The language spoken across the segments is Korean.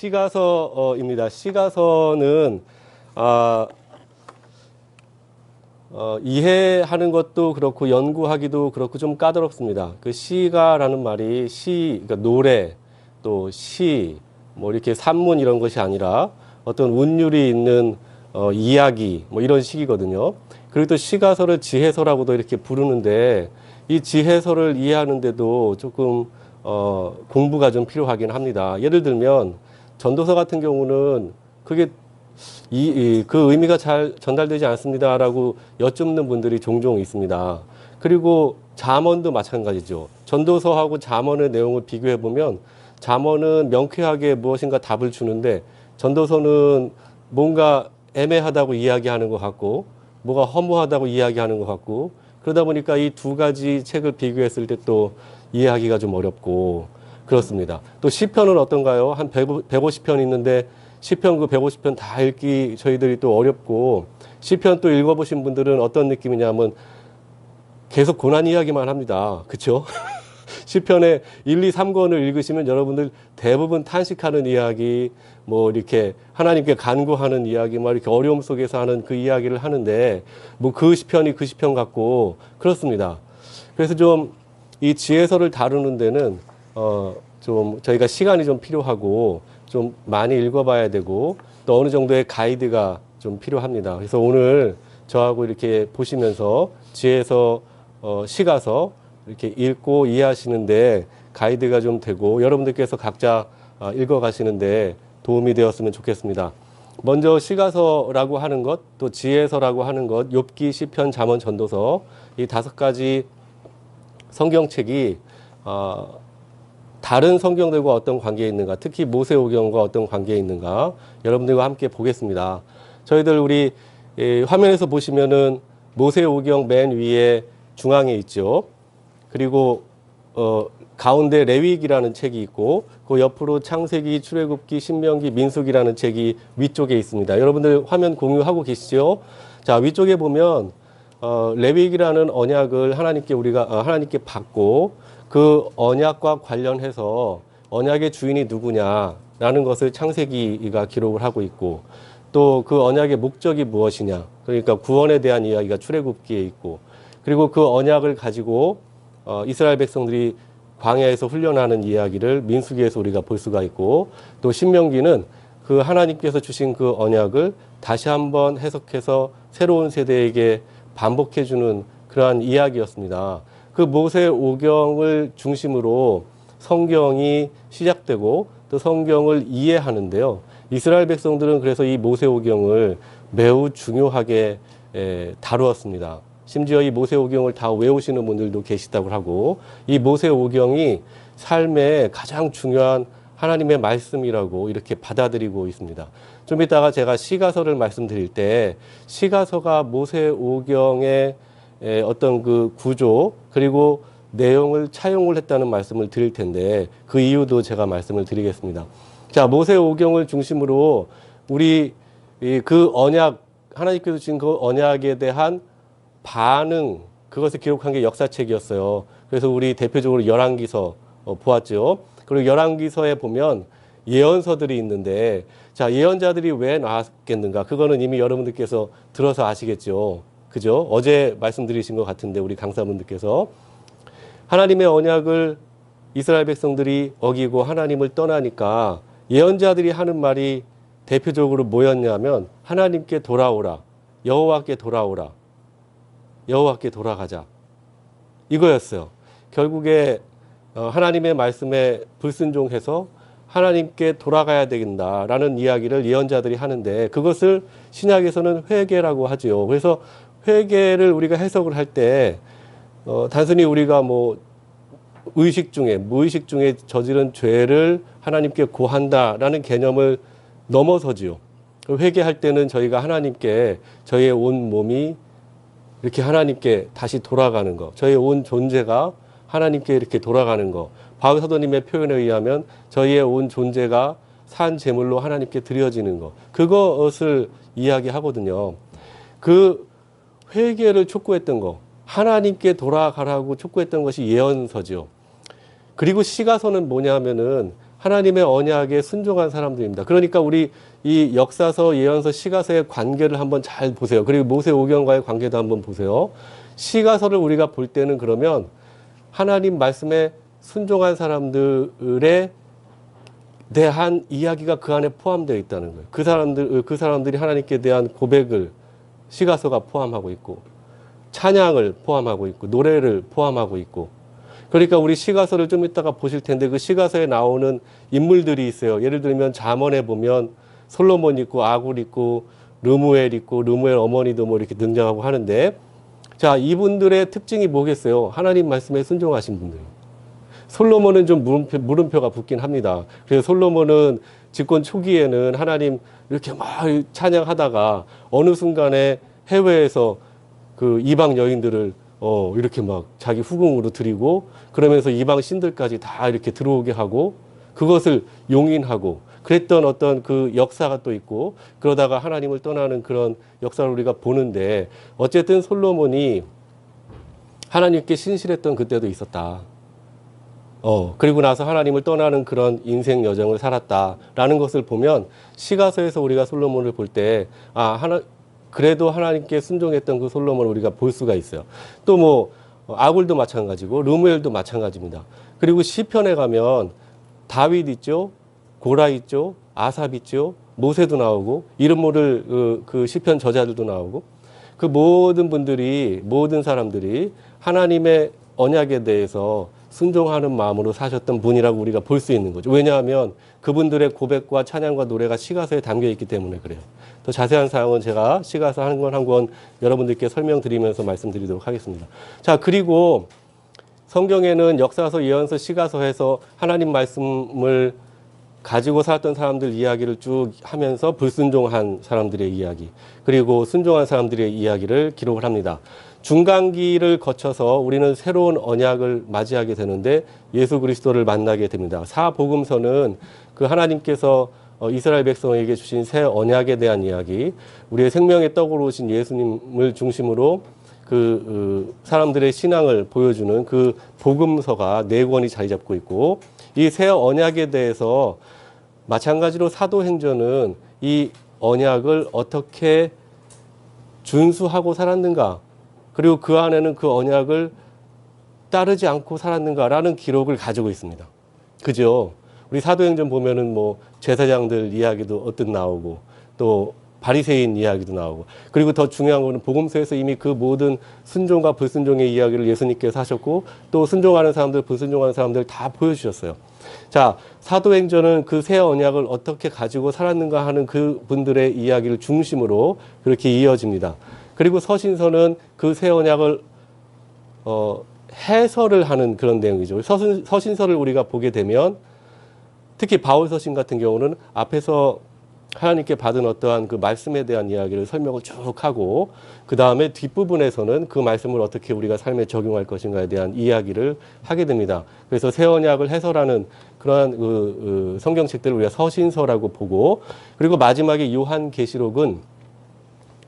시가서입니다. 시가서는 이해하는 것도 그렇고 연구하기도 그렇고 좀 까다롭습니다. 그 시가라는 말이 그러니까 노래 또 시, 뭐 이렇게 산문 이런 것이 아니라 어떤 운율이 있는 이야기 뭐 이런 식이거든요. 그리고 또 시가서를 지혜서라고도 이렇게 부르는데 이 지혜서를 이해하는데도 조금 공부가 좀 필요하긴 합니다. 예를 들면 전도서 같은 경우는 그게 그 의미가 잘 전달되지 않습니다라고 여쭙는 분들이 종종 있습니다. 그리고 잠언도 마찬가지죠. 전도서하고 잠언의 내용을 비교해 보면 잠언은 명쾌하게 무엇인가 답을 주는데 전도서는 뭔가 애매하다고 이야기하는 것 같고 뭐가 허무하다고 이야기하는 것 같고 그러다 보니까 이 두 가지 책을 비교했을 때 또 이해하기가 좀 어렵고 그렇습니다. 또 시편은 어떤가요? 한 150편 있는데 시편 그 150편 다 읽기 저희들이 또 어렵고 시편 또 읽어보신 분들은 어떤 느낌이냐면 계속 고난 이야기만 합니다. 그렇죠? 시편의 1, 2, 3권을 읽으시면 여러분들 대부분 탄식하는 이야기, 뭐 이렇게 하나님께 간구하는 이야기, 막 이렇게 어려움 속에서 하는 그 이야기를 하는데 뭐 그 시편이 그 시편 같고 그렇습니다. 그래서 좀 이 지혜서를 다루는 데는 좀 저희가 시간이 좀 필요하고 좀 많이 읽어봐야 되고 또 어느 정도의 가이드가 좀 필요합니다. 그래서 오늘 저하고 이렇게 보시면서 지혜서, 시가서 이렇게 읽고 이해하시는데 가이드가 좀 되고 여러분들께서 각자 읽어가시는데 도움이 되었으면 좋겠습니다. 먼저 시가서라고 하는 것, 또 지혜서라고 하는 것, 욥기, 시편, 잠언, 전도서 이 5가지 성경책이 다른 성경들과 어떤 관계에 있는가, 특히 모세오경과 어떤 관계에 있는가 여러분들과 함께 보겠습니다. 저희들 우리 화면에서 보시면은 모세오경 맨 위에 중앙에 있죠. 그리고 가운데 레위기라는 책이 있고 그 옆으로 창세기, 출애굽기, 신명기, 민수기라는 책이 위쪽에 있습니다. 여러분들 화면 공유하고 계시죠? 자, 위쪽에 보면 레위기라는 언약을 하나님께 받고 그 언약과 관련해서 언약의 주인이 누구냐라는 것을 창세기가 기록을 하고 있고 또 그 언약의 목적이 무엇이냐, 그러니까 구원에 대한 이야기가 출애굽기에 있고 그리고 그 언약을 가지고 이스라엘 백성들이 광야에서 훈련하는 이야기를 민수기에서 우리가 볼 수가 있고 또 신명기는 그 하나님께서 주신 그 언약을 다시 한번 해석해서 새로운 세대에게 반복해주는 그러한 이야기였습니다. 그 모세오경을 중심으로 성경이 시작되고 또 성경을 이해하는데요. 이스라엘 백성들은 그래서 이 모세오경을 매우 중요하게 다루었습니다. 심지어 이 모세오경을 다 외우시는 분들도 계시다고 하고 이 모세오경이 삶의 가장 중요한 하나님의 말씀이라고 이렇게 받아들이고 있습니다. 좀 이따가 제가 시가서를 말씀드릴 때 시가서가 모세오경의 어떤 그 구조 그리고 내용을 차용을 했다는 말씀을 드릴 텐데 그 이유도 제가 말씀을 드리겠습니다. 자, 모세오경을 중심으로 우리 그 언약, 하나님께서 주신 그 언약에 대한 반응, 그것을 기록한 게 역사책이었어요. 그래서 우리 대표적으로 열왕기서 보았죠. 그리고 열왕기서에 보면 예언서들이 있는데 자, 예언자들이 왜 나왔겠는가? 그거는 이미 여러분들께서 들어서 아시겠죠. 그죠? 어제 말씀드리신 것 같은데 우리 강사분들께서 하나님의 언약을 이스라엘 백성들이 어기고 하나님을 떠나니까 예언자들이 하는 말이 대표적으로 뭐였냐면 하나님께 돌아오라, 여호와께 돌아오라, 여호와께 돌아가자, 이거였어요. 결국에 하나님의 말씀에 불순종해서 하나님께 돌아가야 된다라는 이야기를 예언자들이 하는데 그것을 신약에서는 회개라고 하죠. 그래서 회개를 우리가 해석을 할 때 단순히 우리가 뭐 의식 중에 무의식 중에 저지른 죄를 하나님께 고한다라는 개념을 넘어서지요. 회개할 때는 저희가 하나님께 저희의 온 몸이 이렇게 하나님께 다시 돌아가는 것, 저희의 온 존재가 하나님께 이렇게 돌아가는 것, 바울 사도님의 표현에 의하면 저희의 온 존재가 산 제물로 하나님께 드려지는 것, 그것을 이야기하거든요. 그 회개를 촉구했던 것, 하나님께 돌아가라고 촉구했던 것이 예언서죠. 그리고 시가서는 뭐냐면은 하나님의 언약에 순종한 사람들입니다. 그러니까 우리 이 역사서, 예언서, 시가서의 관계를 한번 잘 보세요. 그리고 모세오경과의 관계도 한번 보세요. 시가서를 우리가 볼 때는 그러면 하나님 말씀에 순종한 사람들에 대한 이야기가 그 안에 포함되어 있다는 거예요. 그 사람들이 하나님께 대한 고백을 시가서가 포함하고 있고, 찬양을 포함하고 있고, 노래를 포함하고 있고. 그러니까 우리 시가서를 좀 이따가 보실 텐데 그 시가서에 나오는 인물들이 있어요. 예를 들면 잠언에 보면 솔로몬 있고, 아굴 있고, 르무엘 있고, 르무엘 어머니도 뭐 이렇게 등장하고 하는데, 자, 이분들의 특징이 뭐겠어요? 하나님 말씀에 순종하신 분들. 솔로몬은 좀 물음표가 붙긴 합니다. 그래서 솔로몬은 집권 초기에는 하나님 이렇게 막 찬양하다가 어느 순간에 해외에서 그 이방 여인들을 이렇게 막 자기 후궁으로 드리고 그러면서 이방 신들까지 다 이렇게 들어오게 하고 그것을 용인하고 그랬던 어떤 그 역사가 또 있고 그러다가 하나님을 떠나는 그런 역사를 우리가 보는데 어쨌든 솔로몬이 하나님께 신실했던 그때도 있었다. 그리고 나서 하나님을 떠나는 그런 인생 여정을 살았다라는 것을 보면 시가서에서 우리가 솔로몬을 볼 때, 그래도 하나님께 순종했던 그 솔로몬을 우리가 볼 수가 있어요. 또 뭐, 아굴도 마찬가지고, 르무엘도 마찬가지입니다. 그리고 시편에 가면 다윗 있죠, 고라 있죠, 아삽 있죠, 모세도 나오고, 이름 모를 그 시편 저자들도 나오고, 그 모든 사람들이 하나님의 언약에 대해서 순종하는 마음으로 사셨던 분이라고 우리가 볼 수 있는 거죠. 왜냐하면 그분들의 고백과 찬양과 노래가 시가서에 담겨 있기 때문에 그래요. 더 자세한 사항은 제가 시가서 한 권 여러분들께 설명드리면서 말씀드리도록 하겠습니다. 자, 그리고 성경에는 역사서, 예언서, 시가서에서 하나님 말씀을 가지고 살았던 사람들 이야기를 쭉 하면서 불순종한 사람들의 이야기, 그리고 순종한 사람들의 이야기를 기록을 합니다. 중간기를 거쳐서 우리는 새로운 언약을 맞이하게 되는데 예수 그리스도를 만나게 됩니다. 사복음서는 그 하나님께서 이스라엘 백성에게 주신 새 언약에 대한 이야기, 우리의 생명의 떡으로 오신 예수님을 중심으로 그 사람들의 신앙을 보여주는 그 복음서가 4권이 자리 잡고 있고, 이 새 언약에 대해서 마찬가지로 사도행전은 이 언약을 어떻게 준수하고 살았는가, 그리고 그 안에는 그 언약을 따르지 않고 살았는가라는 기록을 가지고 있습니다. 그죠? 우리 사도행전 보면은 뭐 제사장들 이야기도 어떻게 나오고 또 바리새인 이야기도 나오고, 그리고 더 중요한 거는 복음서에서 이미 그 모든 순종과 불순종의 이야기를 예수님께서 하셨고 또 순종하는 사람들, 불순종하는 사람들 다 보여주셨어요. 자, 사도행전은 그 새 언약을 어떻게 가지고 살았는가 하는 그 분들의 이야기를 중심으로 그렇게 이어집니다. 그리고 서신서는 그 새 언약을 해설을 하는 그런 내용이죠. 서신서를 우리가 보게 되면 특히 바울 서신 같은 경우는 앞에서 하나님께 받은 어떠한 그 말씀에 대한 이야기를 설명을 쭉 하고 그 다음에 뒷부분에서는 그 말씀을 어떻게 우리가 삶에 적용할 것인가에 대한 이야기를 하게 됩니다. 그래서 새 언약을 해설하는 그러한 성경책들을 우리가 서신서라고 보고, 그리고 마지막에 요한계시록은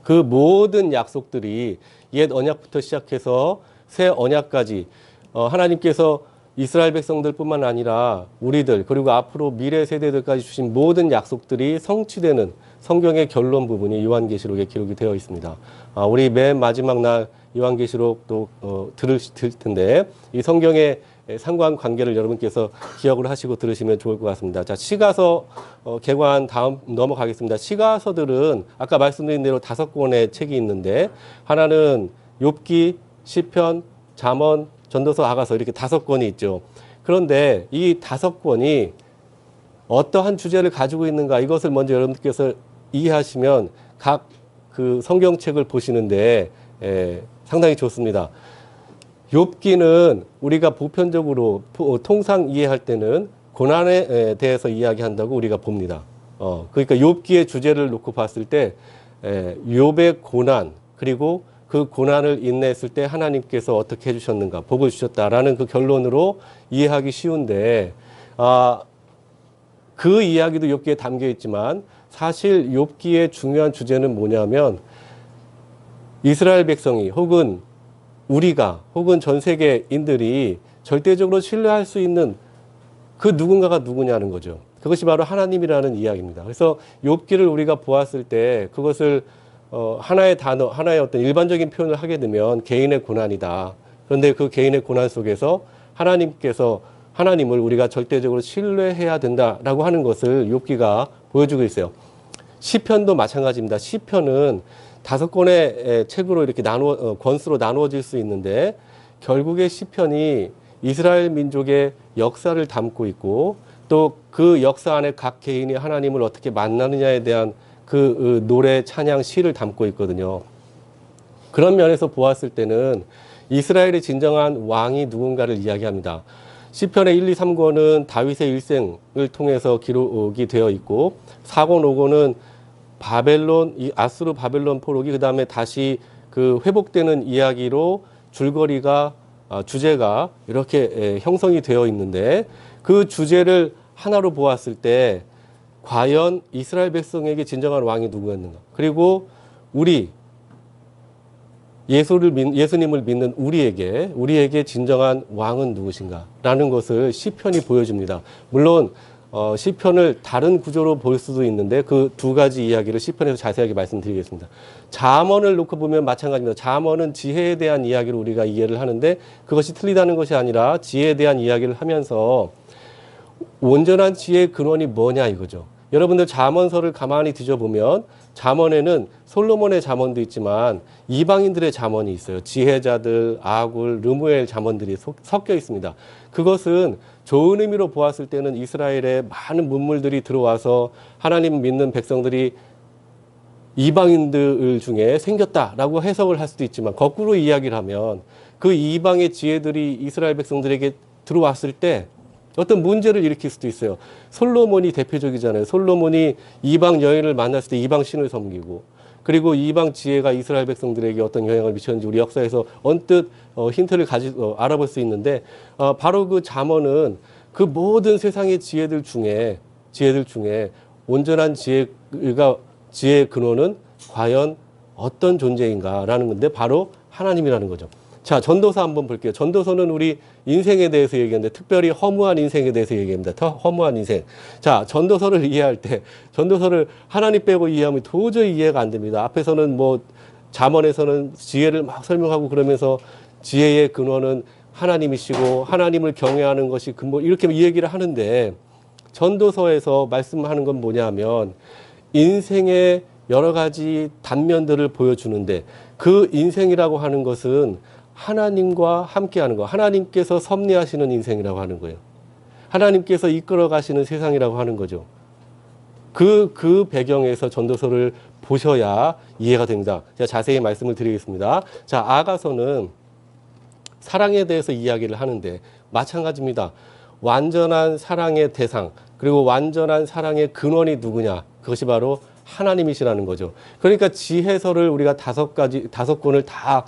그 모든 약속들이 옛 언약부터 시작해서 새 언약까지 하나님께서 이스라엘 백성들뿐만 아니라 우리들 그리고 앞으로 미래 세대들까지 주신 모든 약속들이 성취되는 성경의 결론 부분이 요한계시록에 기록이 되어 있습니다. 우리 맨 마지막 날 요한계시록도 들을 텐데 이 성경의 상관관계를 여러분께서 기억을 하시고 들으시면 좋을 것 같습니다. 자, 시가서 개관 다음 넘어가겠습니다. 시가서들은 아까 말씀드린 대로 5권의 책이 있는데 하나는 욥기, 시편, 잠언, 전도서, 아가서 이렇게 5권이 있죠. 그런데 이 5권이 어떠한 주제를 가지고 있는가, 이것을 먼저 여러분께서 이해하시면 각 그 성경책을 보시는데 상당히 좋습니다. 욥기는 우리가 보편적으로 통상 이해할 때는 고난에 대해서 이야기한다고 우리가 봅니다. 그러니까 욥기의 주제를 놓고 봤을 때 욥의 고난, 그리고 그 고난을 인내했을 때 하나님께서 어떻게 해주셨는가, 복을 주셨다라는 그 결론으로 이해하기 쉬운데, 그 이야기도 욥기에 담겨 있지만 사실 욥기의 중요한 주제는 뭐냐면 이스라엘 백성이 혹은 우리가 혹은 전 세계인들이 절대적으로 신뢰할 수 있는 그 누군가가 누구냐는 거죠. 그것이 바로 하나님이라는 이야기입니다. 그래서 욥기를 우리가 보았을 때 그것을 하나의 단어, 하나의 어떤 일반적인 표현을 하게 되면 개인의 고난이다. 그런데 그 개인의 고난 속에서 하나님을 우리가 절대적으로 신뢰해야 된다라고 하는 것을 욥기가 보여주고 있어요. 시편도 마찬가지입니다. 시편은 5권의 책으로 이렇게 권수로 나누어질 수 있는데 결국에 시편이 이스라엘 민족의 역사를 담고 있고 또 그 역사 안에 각 개인이 하나님을 어떻게 만나느냐에 대한 그 노래, 찬양, 시를 담고 있거든요. 그런 면에서 보았을 때는 이스라엘의 진정한 왕이 누군가를 이야기합니다. 시편의 1, 2, 3권은 다윗의 일생을 통해서 기록이 되어 있고 4권, 5권은 아수르 바벨론 포로기 그 다음에 다시 그 회복되는 이야기로 주제가 이렇게 형성이 되어 있는데 그 주제를 하나로 보았을 때 과연 이스라엘 백성에게 진정한 왕이 누구였는가? 그리고 예수님을 믿는 우리에게 진정한 왕은 누구신가? 라는 것을 시편이 보여줍니다. 물론 시편을 다른 구조로 볼 수도 있는데 그 두 가지 이야기를 시편에서 자세하게 말씀드리겠습니다. 잠언을 놓고 보면 마찬가지입니다. 잠언은 지혜에 대한 이야기를 우리가 이해를 하는데 그것이 틀리다는 것이 아니라 지혜에 대한 이야기를 하면서 온전한 지혜의 근원이 뭐냐 이거죠. 여러분들 잠언서를 가만히 뒤져보면 잠언에는 솔로몬의 잠언도 있지만 이방인들의 잠언이 있어요. 지혜자들, 아굴, 르무엘 잠언들이 섞여 있습니다. 그것은 좋은 의미로 보았을 때는 이스라엘에 많은 문물들이 들어와서 하나님 믿는 백성들이 이방인들 중에 생겼다라고 해석을 할 수도 있지만 거꾸로 이야기를 하면 그 이방의 지혜들이 이스라엘 백성들에게 들어왔을 때 어떤 문제를 일으킬 수도 있어요. 솔로몬이 대표적이잖아요. 솔로몬이 이방 여인을 만났을 때 이방 신을 섬기고 그리고 이방 지혜가 이스라엘 백성들에게 어떤 영향을 미쳤는지 우리 역사에서 언뜻 힌트를 알아볼 수 있는데 바로 그 잠언은 그 모든 세상의 지혜들 중에 온전한 지혜의 근원은 과연 어떤 존재인가라는 건데 바로 하나님이라는 거죠. 자, 전도서 한번 볼게요. 전도서는 우리 인생에 대해서 얘기하는데 특별히 허무한 인생에 대해서 얘기합니다. 더 허무한 인생. 자, 전도서를 이해할 때 전도서를 하나님 빼고 이해하면 도저히 이해가 안 됩니다. 앞에서는 잠언에서는 지혜를 막 설명하고 그러면서 지혜의 근원은 하나님이시고 하나님을 경외하는 것이 근본 이렇게 이 얘기를 하는데 전도서에서 말씀하는 건 뭐냐면 인생의 여러 가지 단면들을 보여주는데 그 인생이라고 하는 것은 하나님과 함께하는 거, 하나님께서 섭리하시는 인생이라고 하는 거예요. 하나님께서 이끌어 가시는 세상이라고 하는 거죠. 그 배경에서 전도서를 보셔야 이해가 됩니다. 제가 자세히 말씀을 드리겠습니다. 자, 아가서는 사랑에 대해서 이야기를 하는데 마찬가지입니다. 완전한 사랑의 대상, 그리고 완전한 사랑의 근원이 누구냐? 그것이 바로 하나님이시라는 거죠. 그러니까 지혜서를 우리가 5권을 다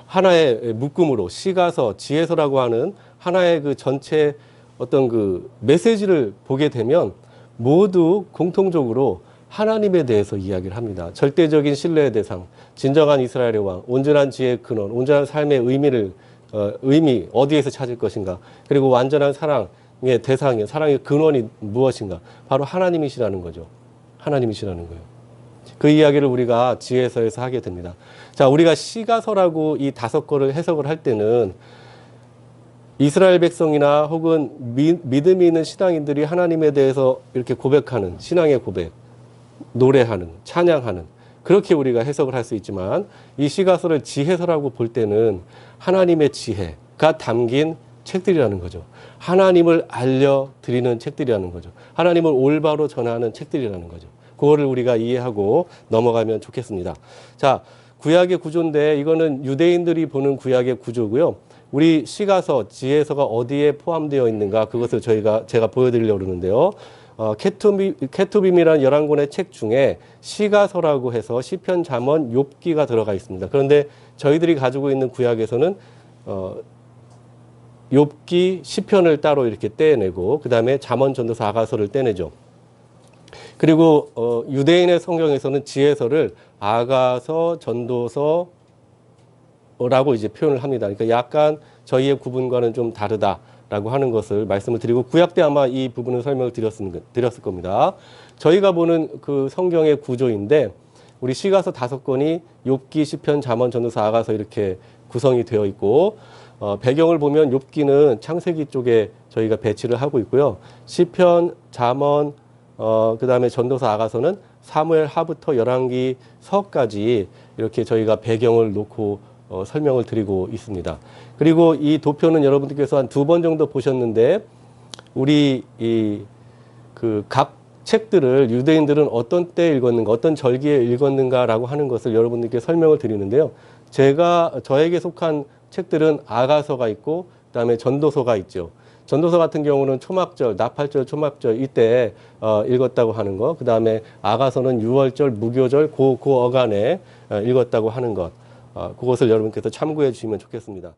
하나의 묶음으로 시가서, 지혜서라고 하는 하나의 그 전체 어떤 그 메시지를 보게 되면 모두 공통적으로 하나님에 대해서 이야기를 합니다. 절대적인 신뢰의 대상, 진정한 이스라엘의 왕, 온전한 지혜의 근원, 온전한 삶의 의미 어디에서 찾을 것인가? 그리고 완전한 사랑의 대상이, 사랑의 근원이 무엇인가? 바로 하나님이시라는 거죠. 하나님이시라는 거예요. 그 이야기를 우리가 지혜서에서 하게 됩니다. 자, 우리가 시가서라고 이 5권을 해석을 할 때는 이스라엘 백성이나 혹은 믿음이 있는 신앙인들이 하나님에 대해서 이렇게 고백하는 신앙의 고백, 노래하는, 찬양하는 그렇게 우리가 해석을 할 수 있지만 이 시가서를 지혜서라고 볼 때는 하나님의 지혜가 담긴 책들이라는 거죠. 하나님을 알려드리는 책들이라는 거죠. 하나님을 올바로 전하는 책들이라는 거죠. 그거를 우리가 이해하고 넘어가면 좋겠습니다. 자, 구약의 구조인데 이거는 유대인들이 보는 구약의 구조고요. 우리 시가서, 지혜서가 어디에 포함되어 있는가 그것을 제가 보여드리려고 그러는데요. 케투빔이라는 11권의 책 중에 시가서라고 해서 시편, 잠언, 욥기가 들어가 있습니다. 그런데 저희들이 가지고 있는 구약에서는 욥기, 시편을 따로 이렇게 떼내고 그 다음에 잠언, 전도서, 아가서를 떼내죠. 그리고 유대인의 성경에서는 지혜서를 아가서, 전도서라고 이제 표현을 합니다. 그러니까 약간 저희의 구분과는 좀 다르다. 라고 하는 것을 말씀을 드리고, 구약 때 아마 이 부분을 설명을 드렸을 겁니다. 저희가 보는 그 성경의 구조인데, 우리 시가서 5권이 욥기, 시편, 잠언, 전도서, 아가서 이렇게 구성이 되어 있고, 배경을 보면 욥기는 창세기 쪽에 저희가 배치를 하고 있고요. 시편, 잠언, 그다음에 전도서, 아가서는 사무엘 하부터 열왕기 서까지 이렇게 저희가 배경을 놓고 설명을 드리고 있습니다. 그리고 이 도표는 여러분들께서 한 2번 정도 보셨는데, 우리 각 책들을 유대인들은 어떤 때 읽었는가, 어떤 절기에 읽었는가라고 하는 것을 여러분들께 설명을 드리는데요. 저에게 속한 책들은 아가서가 있고, 그다음에 전도서가 있죠. 전도서 같은 경우는 초막절, 나팔절, 초막절 이때 읽었다고 하는 것, 그다음에 아가서는 유월절, 무교절, 그 어간에 읽었다고 하는 것, 그것을 여러분께서 참고해 주시면 좋겠습니다.